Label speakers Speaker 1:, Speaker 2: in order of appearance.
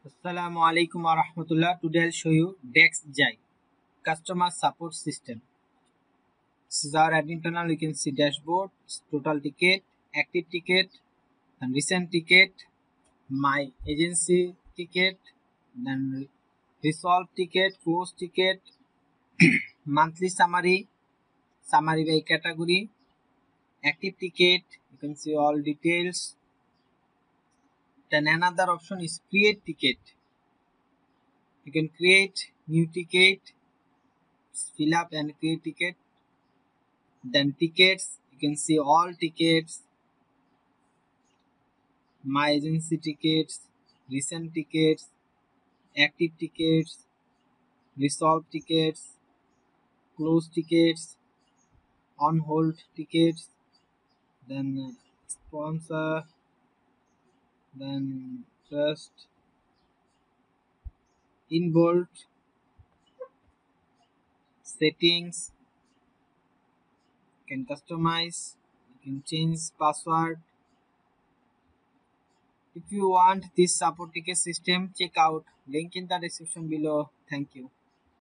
Speaker 1: Assalamu alaikum wa rahmatullah. Today I'll show you DexJai customer support system. This is our admin panel. You can see dashboard, total ticket, active ticket, then recent ticket, my agency ticket, then resolve ticket, close ticket, monthly summary, summary by category, active ticket. You can see all details. Then another option is create ticket. You can create new ticket, fill up and create ticket. Then tickets, you can see all tickets, my agency tickets, recent tickets, active tickets, resolve tickets, close tickets, on hold tickets, then sponsor, then trust, in bold, settings. You can customize, you can change password. If you want this support ticket system, check out link in the description below. Thank you.